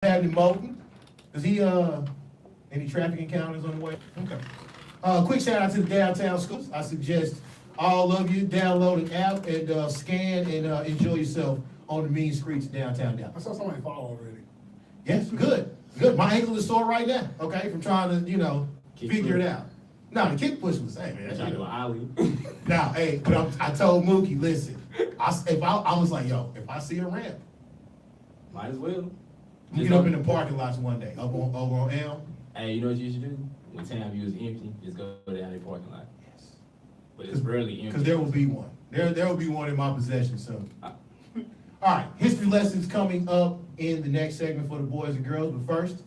Happening Moulton. Does he any traffic encounters on the way? Okay. Quick shout out to the downtown schools. I suggest all of you download an app and scan and enjoy yourself on the mean streets of downtown Dallas. I saw somebody fall already. Yes, good. Good. My ankle is sore right now, okay, from trying to, figure it out. No, the kick push was, hey, man. Trying to do an ollie. Now, hey, but I told Mookie, listen, I was like, yo, if I see a ramp, Might as well. you get up in the parking lots one day, over on Elm. Hey, you know what you should do? When town view is empty, just go down the parking lot. Yes. But it's rarely empty. Because there will be one. There will be one in my possession soon. All right, history lessons coming up in the next segment for the boys and girls. But first,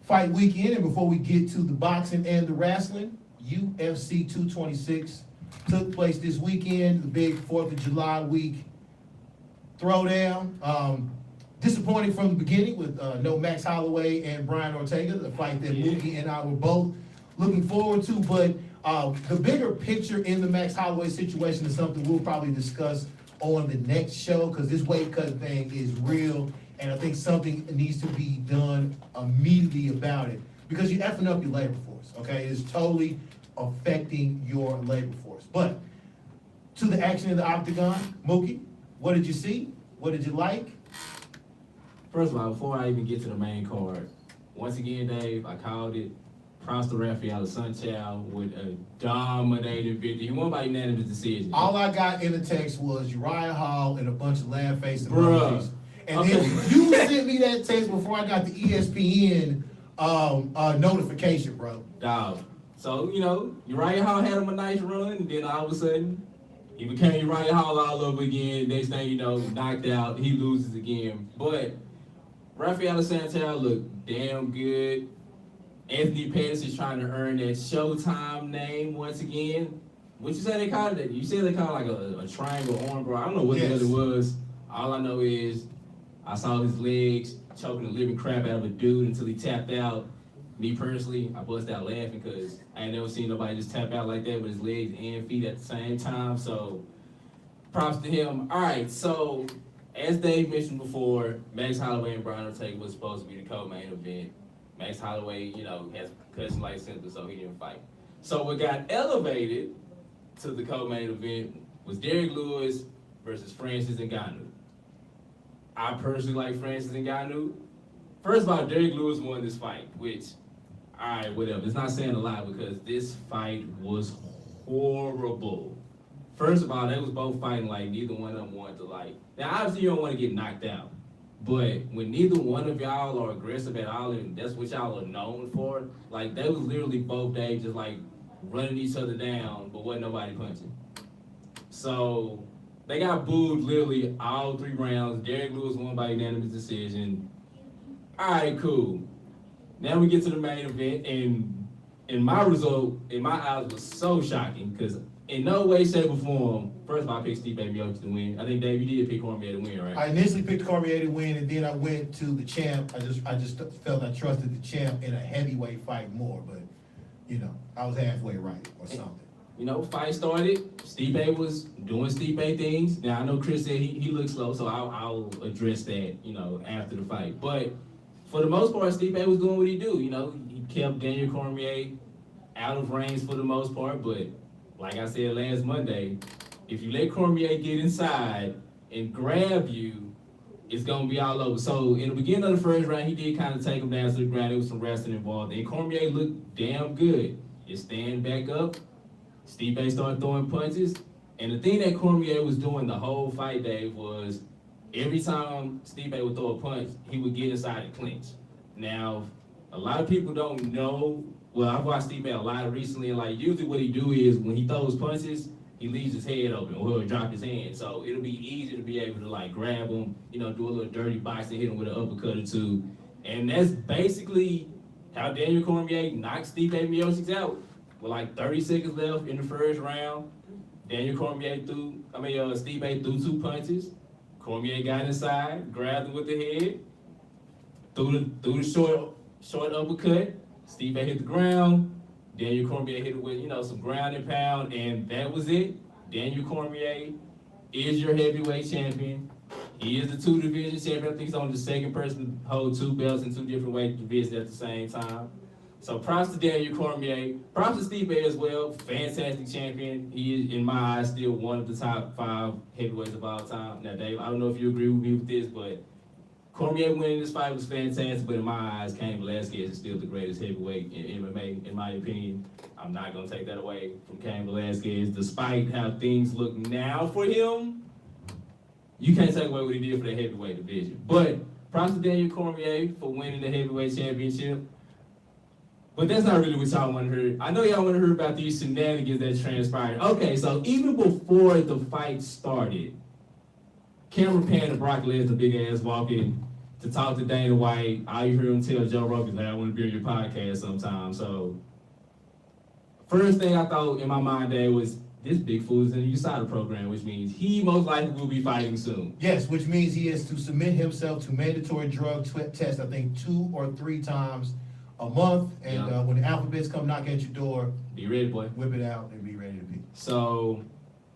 fight weekend. And before we get to the boxing and the wrestling, UFC 226 took place this weekend, the big 4th of July week throwdown. Disappointing from the beginning with no Max Holloway and Brian Ortega, the fight that Mookie and I were both looking forward to. But the bigger picture in the Max Holloway situation is something we'll probably discuss on the next show, because this weight cut thing is real, and I think something needs to be done immediately about it, because you're effing up your labor force, okay? It's totally affecting your labor force. But to the action in the octagon, Mookie, what did you see? What did you like? First of all, before I even get to the main card, once again, Dave, I called it. Props to Rafael Sanchao with a dominating victory. He won by unanimous decision. All I got in the text was Uriah Hall and a bunch of laugh face Bruh. emojis. And Okay. then you sent me that text before I got the ESPN notification, bro. Dog. So, Uriah Hall had him a nice run, and then all of a sudden, he became Uriah Hall all over again. Next thing you know, knocked out, he loses again. But Rafael Sanchao looked damn good. Anthony Pettis is trying to earn that Showtime name once again. What you say they called it? You said they called it like a triangle arm bar. I don't know what the hell it was. All I know is I saw his legs choking the living crap out of a dude until he tapped out. Me personally, I bust out laughing because I ain't never seen nobody just tap out like that with his legs and feet at the same time. So props to him. All right, so as Dave mentioned before, Max Holloway and Brian Ortega was supposed to be the co-main event. Max Holloway, has concussion-like symptoms, so he didn't fight. So what got elevated to the co-main event was Derek Lewis versus Francis Ngannou. I personally like Francis Ngannou. First of all, Derek Lewis won this fight, which, all right, whatever. It's not saying a lot because this fight was horrible. First of all, they was both fighting like neither one of them wanted to Now, obviously, you don't want to get knocked out. But when neither one of y'all are aggressive at all, and that's what y'all are known for, they was literally both days just running each other down, but wasn't nobody punching. So they got booed literally all 3 rounds. Derek Lewis won by unanimous decision. All right, cool. Now we get to the main event, and my result, in my eyes, was so shocking because in no way, shape, or form, first of all, I picked Stipe Miocic to win. I think, Dave, you did pick Cormier to win, right? I initially picked Cormier to win, and then I went to the champ. I just felt I trusted the champ in a heavyweight fight more, but, I was halfway right or something. Fight started. Stipe was doing Stipe things. Now, I know Chris said he looked slow, so I'll address that, after the fight. But for the most part, Stipe was doing what he do. He kept Daniel Cormier out of range for the most part, but like I said last Monday, if you let Cormier get inside and grab you, it's going to be all over. So in the beginning of the first round, he did kind of take him down to the ground. There was some wrestling involved. And Cormier looked damn good. He stand back up. Stipe started throwing punches. And the thing that Cormier was doing the whole fight, Dave, was every time Stipe would throw a punch, he would get inside and clinch. Now, a lot of people don't know. Well, I've watched Stipe a lot recently, and usually what he do is when he throws punches, he leaves his head open or he'll drop his hand. So it'll be easy to be able to grab him, do a little dirty box and hit him with an uppercut or two. And that's basically how Daniel Cormier knocked Stipe Miocic out with 30 seconds left in the first round. Stipe threw 2 punches. Cormier got inside, grabbed him with the head, threw the short uppercut. Stipe hit the ground. Daniel Cormier hit it with, some ground and pound, and that was it. Daniel Cormier is your heavyweight champion. He is the 2 division champion. I think he's only the second person to hold 2 belts in 2 different weight divisions at the same time. So props to Daniel Cormier. Props to Steve as well. Fantastic champion. He is, in my eyes, still one of the top 5 heavyweights of all time. Now, Dave, I don't know if you agree with me with this, but Cormier winning this fight was fantastic, but in my eyes, Cain Velasquez is still the greatest heavyweight in MMA, in my opinion. I'm not going to take that away from Cain Velasquez. Despite how things look now for him, you can't take away what he did for the heavyweight division. But props to Daniel Cormier for winning the heavyweight championship. But that's not really what y'all want to hear. I know y'all want to hear about these shenanigans that transpired. Okay, so even before the fight started, camera pan to Brock Lesnar, big ass walking to talk to Dana White. I hear him tell Joe Rogan that I want to be on your podcast sometime. So first thing I thought in my mind there was this big fool is in the USADA program, which means he most likely will be fighting soon. Yes, which means he has to submit himself to mandatory drug tests, I think 2 or 3 times a month. And when the alphabets come knock at your door, be ready, boy. Whip it out and be ready to be. So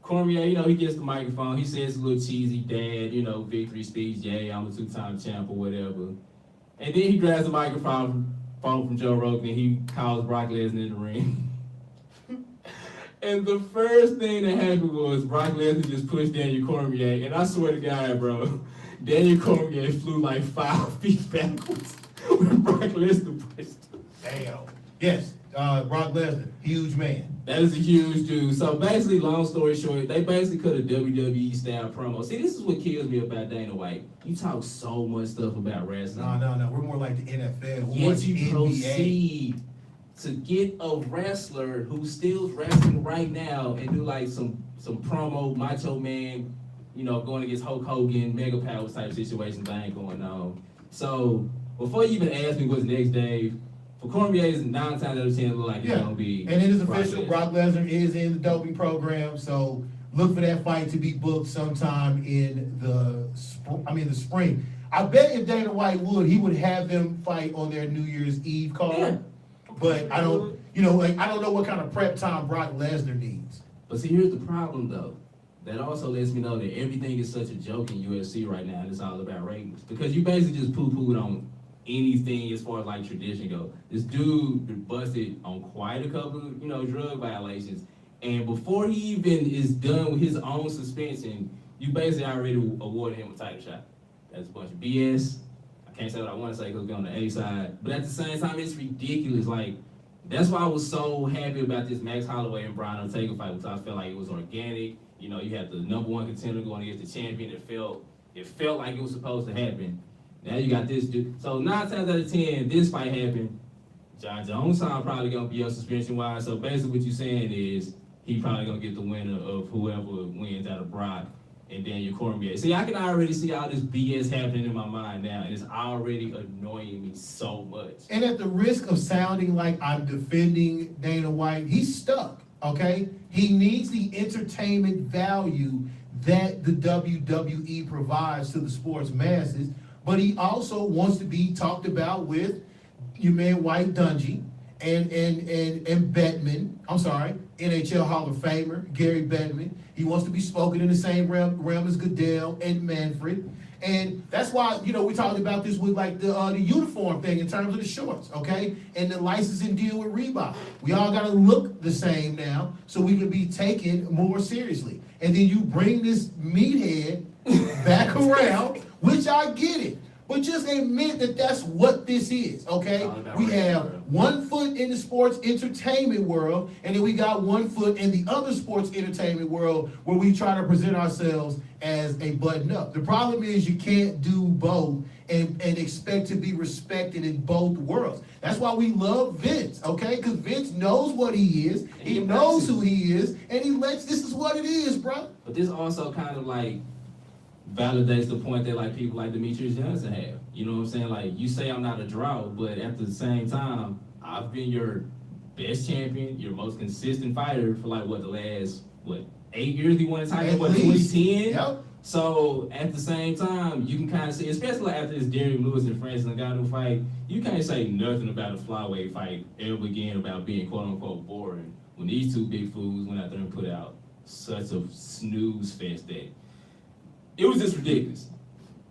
Cormier, he gets the microphone. He says a little cheesy dad, victory speech. Yeah, I'm a 2-time champ or whatever. And then he grabs the microphone from Joe Rogan and he calls Brock Lesnar in the ring. And the first thing that happened was Brock Lesnar just pushed Daniel Cormier. And I swear to God, bro, Daniel Cormier flew like 5 feet backwards when Brock Lesnar pushed him. Damn. Yes, Brock Lesnar, huge man. That is a huge dude. So basically, long story short, they basically cut a WWE style promo. See, this is what kills me about Dana White. You talk so much stuff about wrestling. No. We're more like the NFL. Yet you proceed to get a wrestler who's still wrestling right now and do like some promo, Macho Man, going against Hulk Hogan, Mega Powers type situations that ain't going on. So before you even ask me what's next, Dave, for Cormier, 9 times out of 10 look like he's gonna be. And it is official. Brock Lesnar is in the doping program, so look for that fight to be booked sometime in the spring. I bet if Dana White would, he would have them fight on their New Year's Eve card. Yeah. But I don't, I don't know what kind of prep time Brock Lesnar needs. But see, here's the problem though. That also lets me know that everything is such a joke in UFC right now, and it's all about ratings. Because you basically just poo-pooed on anything as far as like tradition go. This dude been busted on quite a couple, drug violations. And before he even is done with his own suspension, you basically already awarded him a title shot. That's a bunch of BS. I can't say what I want to say because we're on the A side. But at the same time, it's ridiculous. Like, that's why I was so happy about this Max Holloway and Brian Ortega fight, because I felt like it was organic. You had the number 1 contender going against the champion. It felt like it was supposed to happen. Now you got this dude. So 9 times out of 10, this fight happened. John Jones probably gonna be up suspension wise. So basically, what you're saying is he probably gonna get the winner of whoever wins out of Brock and Daniel Cormier. See, I can already see all this BS happening in my mind now, and it's already annoying me so much. And at the risk of sounding like I'm defending Dana White, he's stuck. Okay, he needs the entertainment value that the WWE provides to the sports masses. But he also wants to be talked about with your man White Dungy and Bettman. I'm sorry, NHL Hall of Famer Gary Bettman. He wants to be spoken in the same realm as Goodell and Manfred. And that's why, we talked about this with like the uniform thing in terms of the shorts, okay? And the licensing deal with Reebok. We all got to look the same now so we can be taken more seriously. And then you bring this meathead back around, which I get it. But just admit that that's what this is, okay? We have one foot in the sports entertainment world, and then we got one foot in the other sports entertainment world where we try to present ourselves as a button-up. The problem is you can't do both and expect to be respected in both worlds. That's why we love Vince, okay? Because Vince knows what he is, he knows who he is, and this is what it is, bro. But this also kind of like validates the point that like people like Demetrius Johnson have. You know what I'm saying? Like, you say I'm not a drought, but at the same time, I've been your best champion, your most consistent fighter for like the last 8 years he won a title, 2010? Yep. So at the same time, you can kind of see, especially after this Derrick Lewis and Francis Ngannou fight, you can't say nothing about a flyweight fight ever again about being quote unquote boring when these two big fools went out there and put out such a snooze fest that it was just ridiculous.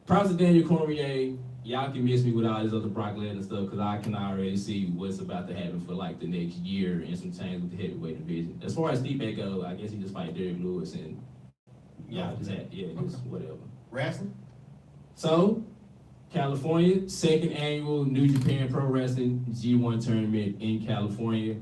props to Daniel Cormier. Y'all can miss me with all this other Brock Lesnar stuff because I can already see what's about to happen for like the next year and some change with the heavyweight division. As far as Stipe goes, I guess he just fight Derrick Lewis and just whatever. Wrestling? So, California, second annual New Japan Pro Wrestling G1 tournament in California.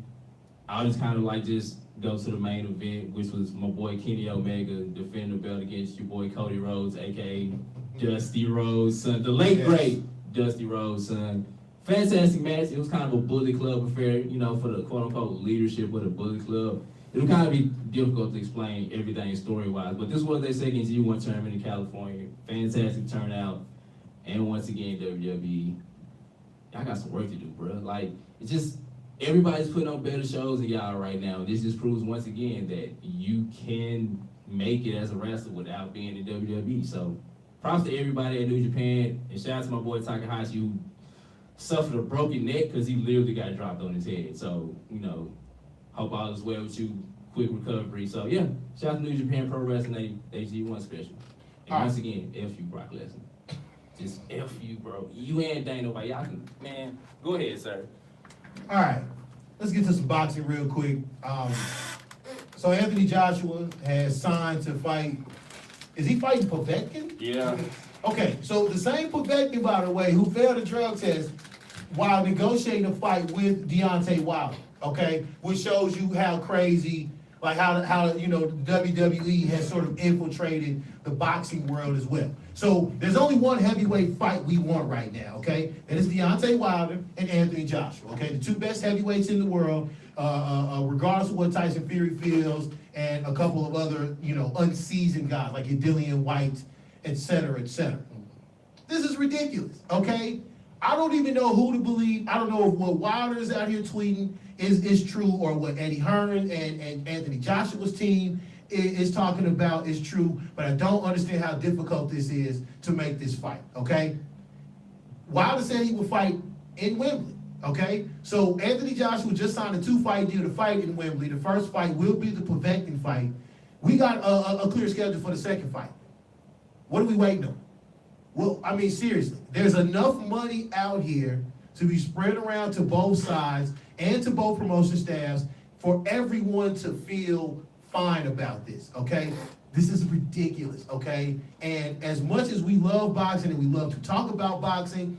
I'll just kind of like just go to the main event, which was my boy Kenny Omega defending the belt against your boy Cody Rhodes, aka Dusty Rhodes' son, the late great Dusty Rhodes' son. Fantastic match. It was kind of a Bullet Club affair, you know, for the quote unquote leadership of the Bullet Club. It'll kind of be difficult to explain everything story-wise, but this was their second G1 tournament in California. Fantastic turnout. And once again, WWE, y'all got some work to do, bro. Like, it's just, everybody's putting on better shows than y'all right now. This just proves once again that you can make it as a wrestler without being in WWE. So, props to everybody at New Japan, and shout out to my boy Takahashi, who suffered a broken neck because he literally got dropped on his head. So, you know, hope all is well with you. Quick recovery. So, yeah, shout out to New Japan Pro Wrestling, they G1 special. And once again, F you, Brock Lesnar. Just F you, bro. You and Dana White. Y'all can, man, go ahead, sir. All right, let's get to some boxing real quick. So Anthony Joshua has signed to fight. Is he fighting Povetkin? Yeah. Okay, so the same Povetkin, by the way, who failed a drug test while negotiating a fight with Deontay Wilder. Okay, which shows you how crazy, like how you know WWE has sort of infiltrated the boxing world as well. So there's only one heavyweight fight we want right now, okay? And it's Deontay Wilder and Anthony Joshua, okay? The two best heavyweights in the world, regardless of what Tyson Fury feels, and a couple of other, you know, unseasoned guys like Dillian White, et cetera, et cetera. This is ridiculous, okay? I don't even know who to believe. I don't know if what Wilder is out here tweeting is true, or what Eddie Hearn and Anthony Joshua's team is talking about is true, but I don't understand how difficult this is to make this fight, okay? Wilder said he would fight in Wembley, okay? So Anthony Joshua just signed a 2-fight deal to fight in Wembley. The first fight will be the Povetkin fight. We got a clear schedule for the second fight. What are we waiting on? Well, I mean, seriously, there's enough money out here to be spread around to both sides and to both promotion staffs for everyone to feel fine about this, okay? This is ridiculous, okay? And as much as we love boxing and we love to talk about boxing,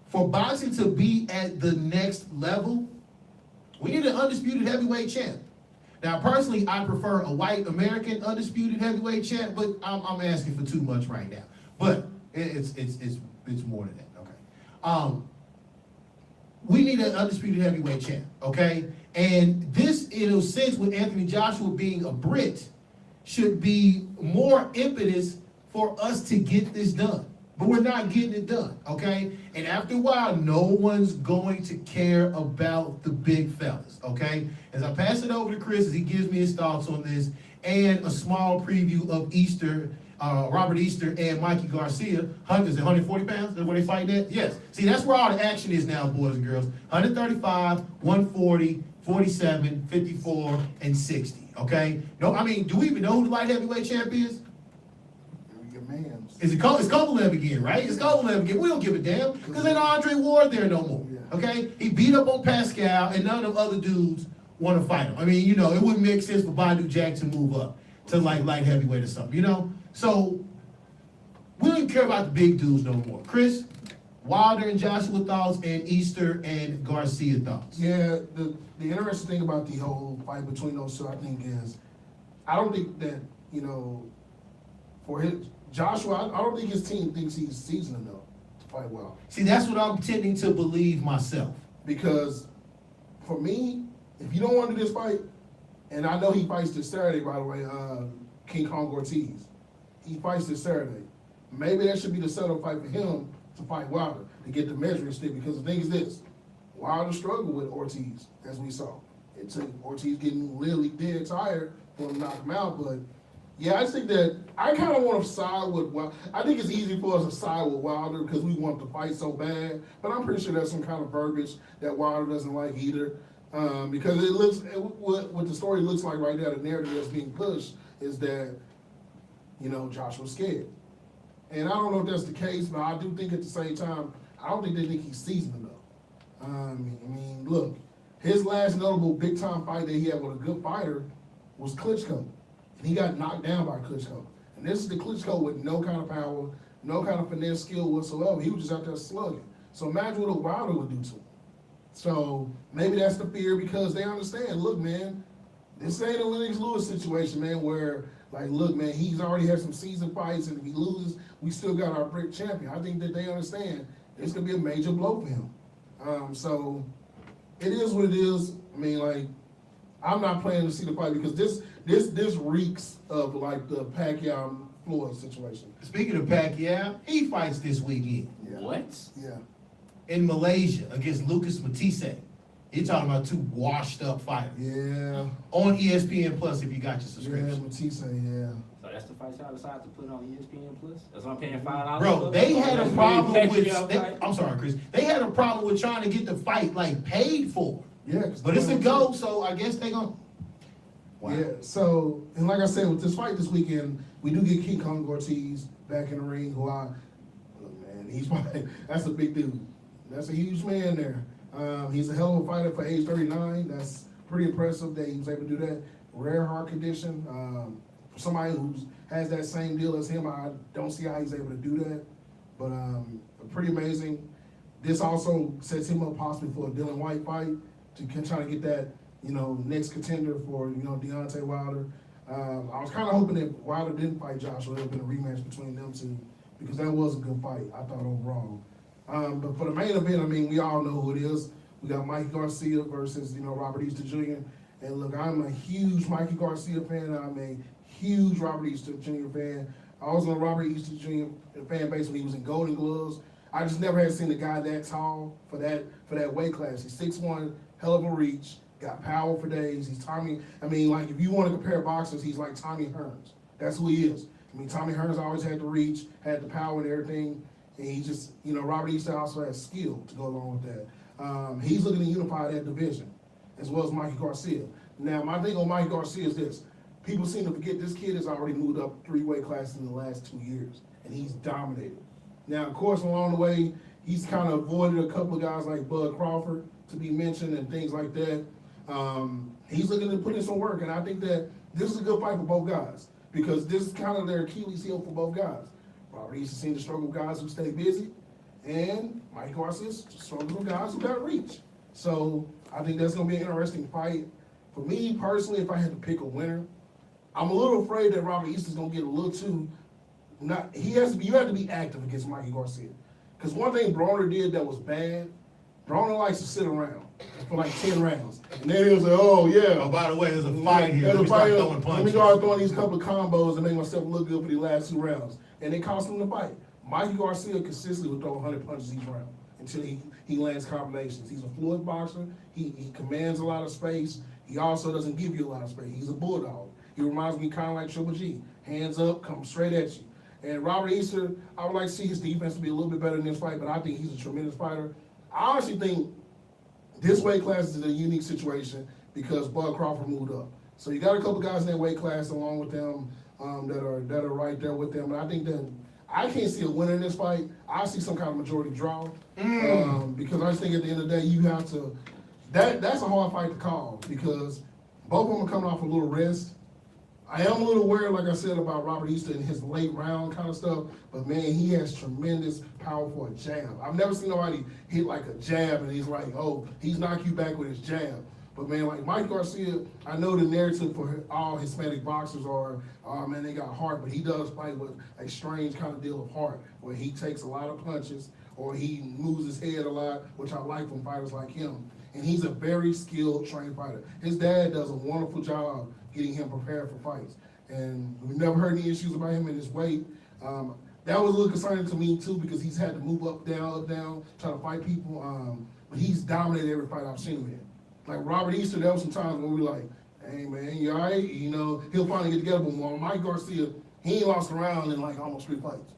for boxing to be at the next level, we need an undisputed heavyweight champ. Now, personally, I prefer a white American undisputed heavyweight champ, but I'm asking for too much right now. But it's more than that, okay? We need an undisputed heavyweight champ, okay? And this, in a sense, with Anthony Joshua being a Brit, should be more impetus for us to get this done. But we're not getting it done, okay? And after a while, no one's going to care about the big fellas, okay? As I pass it over to Chris, as he gives me his thoughts on this, and a small preview of Easter, Robert Easter and Mikey Garcia. Is it 140 pounds? That's where they fighting at? Yes. See, that's where all the action is now, boys and girls. 135, 140, 47, 54, and 60, okay? No, I mean, do we even know who the light heavyweight champ is? It's Kovalev again, right? It's Kovalev again. We don't give a damn, because ain't Andre Ward there no more, okay? He beat up on Pascal, and none of the other dudes want to fight him. I mean, you know, it wouldn't make sense for Badu Jack to move up to like light heavyweight or something, you know? So, we don't even care about the big dudes no more. Chris, Wilder and Joshua thoughts, and Easter and Garcia thoughts. Yeah, the interesting thing about the whole fight between those two, I think, is I don't think that, you know, for his Joshua, I don't think his team thinks he's seasoned enough to fight well. See, that's what I'm tending to believe myself. Because for me, if you don't want to do this fight, and I know he fights this Saturday, by the way, King Kong Ortiz. He fights this Saturday. Maybe that should be the setup fight for him to fight Wilder, to get the measuring stick. Because the thing is this, Wilder struggled with Ortiz, as we saw. It took Ortiz getting literally dead tired for him to knock him out. But yeah, I think that I kind of want to side with Wilder. I think it's easy for us to side with Wilder because we want to fight so bad. But I'm pretty sure there's some kind of verbiage that Wilder doesn't like either. Because it looks, what the story looks like right now, the narrative that's being pushed is that, you know, Joshua's scared. And I don't know if that's the case, but I do think at the same time, I don't think they think he's seasoned enough. I mean, look, his last notable big time fight that he had with a good fighter was Klitschko. And he got knocked down by Klitschko. And this is the Klitschko with no kind of power, no kind of finesse skill whatsoever. He was just out there slugging. So imagine what a Wilder would do to him. So maybe that's the fear because they understand, look, man, this ain't a Lennox Lewis situation, man, where, like, look, man, he's already had some season fights, and if he loses, we still got our brick champion. I think that they understand it's going to be a major blow for him. So it is what it is. I mean, like, I'm not planning to see the fight because this reeks of, like, the Pacquiao-Floyd situation. Speaking of Pacquiao, he fights this weekend Yeah. What? Yeah. in Malaysia against Lucas Matisse. You're talking about two washed up fighters. Yeah. On ESPN Plus if you got your Yeah, subscription. Matisse, yeah. So that's the fight y'all decided to put on ESPN Plus? That's what I'm paying $5. Bro, they had a problem with. They, I'm sorry, Chris. They had a problem with trying to get the fight like paid for. Yeah. But it's a go, so I guess they gonna. Wow. Yeah, so, and like I said, with this fight this weekend, we do get King Kong Ortiz back in the ring, who look, man, he's probably, that's a big dude. That's a huge man there. He's a hell of a fighter for age 39. That's pretty impressive that he was able to do that. Rare heart condition. For somebody who has that same deal as him, I don't see how he's able to do that. But pretty amazing. This also sets him up possibly for a Dylan White fight to try to get that, next contender for, Deontay Wilder. I was kind of hoping that Wilder didn't fight Joshua. It would have been a rematch between them two because that was a good fight, I thought, overall. But for the main event, I mean, we all know who it is. We got Mikey Garcia versus, Robert Easter Jr. And look, I'm a huge Mikey Garcia fan. I'm a huge Robert Easter Jr. fan. I was on the Robert Easter Jr. fan base when he was in Golden Gloves. I just never had seen a guy that tall for that weight class. He's 6'1", hell of a reach, got power for days. He's Tommy. I mean, like, if you want to compare boxers, he's like Tommy Hearns. That's who he is. I mean, Tommy Hearns always had the reach, had the power and everything. And he just, Robert Easter also has skill to go along with that. He's looking to unify that division, as well as Mikey Garcia. Now, my thing on Mikey Garcia is this. People seem to forget this kid has already moved up 3 weight classes in the last 2 years, and he's dominated. Now, of course, along the way, he's kind of avoided a couple of guys like Bud Crawford to be mentioned and things like that. He's looking to put in some work, and I think that this is a good fight for both guys because this is kind of their Achilles heel for both guys. Robert Easter seems to struggle with guys who stay busy, and Mike Garcia struggles with guys who got reach. So I think that's going to be an interesting fight. For me personally, if I had to pick a winner, I'm a little afraid that Robert Easter's going to get a little too. You have to be active against Mikey Garcia. Because one thing Broner did that was bad, Broner likes to sit around for like 10 rounds. And then he'll say, oh, yeah. Oh, by the way, there's a fight here. Let me Punches. start throwing these couple of combos and make myself look good for the last 2 rounds. And it cost him the fight. Mikey Garcia consistently would throw 100 punches each round until he lands combinations. He's a fluid boxer. He commands a lot of space. He also doesn't give you a lot of space. He's a bulldog. He reminds me kind of like Triple G. Hands up, comes straight at you. And Robert Easter, I would like to see his defense to be a little bit better in this fight, but I think he's a tremendous fighter. I honestly think this weight class is a unique situation because Bud Crawford moved up. So you got a couple guys in that weight class along with them that are right there with them. But I think that I can't see a winner in this fight. I see some kind of majority draw because I just think at the end of the day you have to. That's a hard fight to call because both of them are coming off a little rest. I am a little worried, like I said, about Robert Easter and his late round kind of stuff. But man, he has tremendous power for a jab. I've never seen nobody hit like a jab and he's like, oh, he's knocked you back with his jab. But man, like Mike Garcia, I know the narrative for all Hispanic boxers are, man, they got heart, but he does fight with a strange kind of deal of heart, where he takes a lot of punches or he moves his head a lot, which I like from fighters like him. And he's a very skilled, trained fighter. His dad does a wonderful job getting him prepared for fights. And we never heard any issues about him in his weight. That was a little concerning to me too, because he's had to move up, down, trying to fight people. But he's dominated every fight I've seen him in. Like Robert Easter, there was some times when we were like, hey man, you all right? He'll finally get together. But Mike Garcia, he ain't lost around in like almost 3 fights.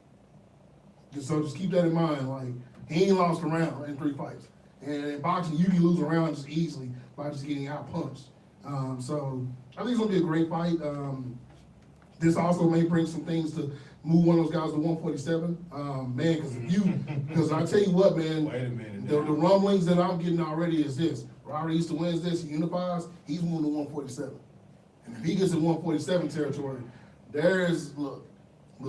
So just keep that in mind. Like, he ain't lost around in 3 fights. And in boxing, you can lose a round just easily by just getting out punched. So I think it's gonna be a great fight. This also may bring some things to move one of those guys to 147. Man, because I tell you what, man, Wait a minute. the rumblings that I'm getting already is this: Robert Easter wins this, he unifies, he's moving to 147. And if he gets in 147 territory, there's The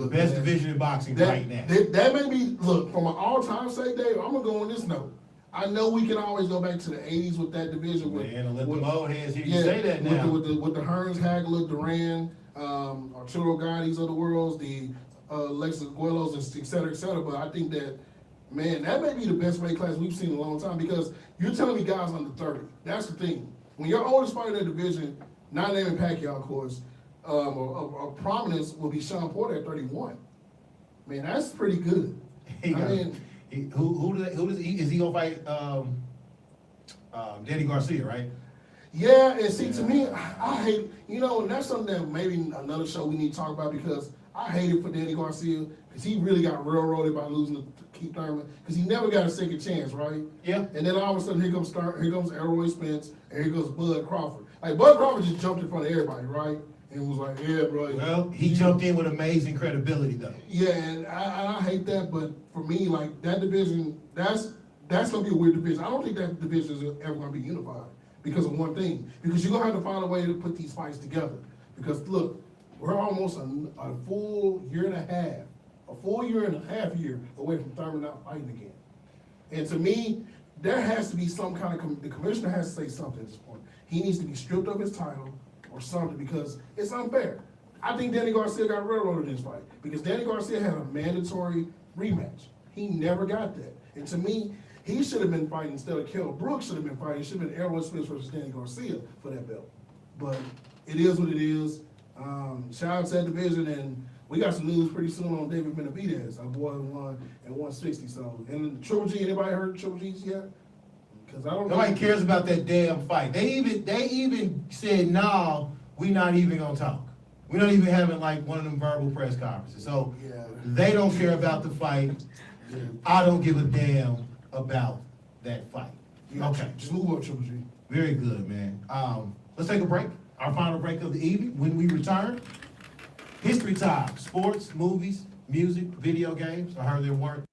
best man, division in boxing that, right now. That may be, look, from an all-time sake, Dave, I'm going to go on this note. I know we can always go back to the 80s with that division. Man, let the old heads hear you say that now. With the Hearns, Hagler, Duran, Arturo Gotti's of the worlds, the Lexus Guelos, et cetera, et cetera. But I think that, man, that may be the best weight class we've seen in a long time because you're telling me guys under 30. That's the thing. When your oldest fighter in that division, not naming Pacquiao, of course, of prominence will be Sean Porter at 31. Man, that's pretty good. Who does he gonna fight? Danny Garcia, right? Yeah, and see, to me, I hate, and that's something that maybe another show we need to talk about because I hate it for Danny Garcia because he really got railroaded by losing to Keith Thurman because he never got a second chance, right? Yeah. And then all of a sudden, here comes Elroy Spence, and here goes Bud Crawford. Like, Bud Crawford just jumped in front of everybody, right? And was like, yeah, bro. Well, he jumped in with amazing credibility, though. Yeah, and I hate that, but for me, like, that division, that's going to be a weird division. I don't think that division is ever going to be unified because of one thing. Because you're going to have to find a way to put these fights together. Because, look, we're almost a full year and a half away from Thurman not fighting again. And to me, there has to be some kind of, the commissioner has to say something at this point. He needs to be stripped of his title or something because it's unfair. I think Danny Garcia got railroaded in this fight because Danny Garcia had a mandatory rematch. He never got that. And to me, he should have been fighting instead of Kell Brooks should have been fighting. It should have been Errol Smith versus Danny Garcia for that belt. But it is what it is. Shout out to that division, and we got some news pretty soon on David Benavidez. Our boy won at 160. So, and Triple G, anybody heard Triple G's yet? Because I don't know. Nobody cares about that damn fight. They even said, no, we not even gonna talk. We're not even having like one of them verbal press conferences. So they don't care about the fight. Yeah. I don't give a damn about that fight. Yeah, Okay. just move up, Triple G. Very good, man. Let's take a break. Our final break of the evening. When we return, history time, sports, movies, music, video games. I heard there weren't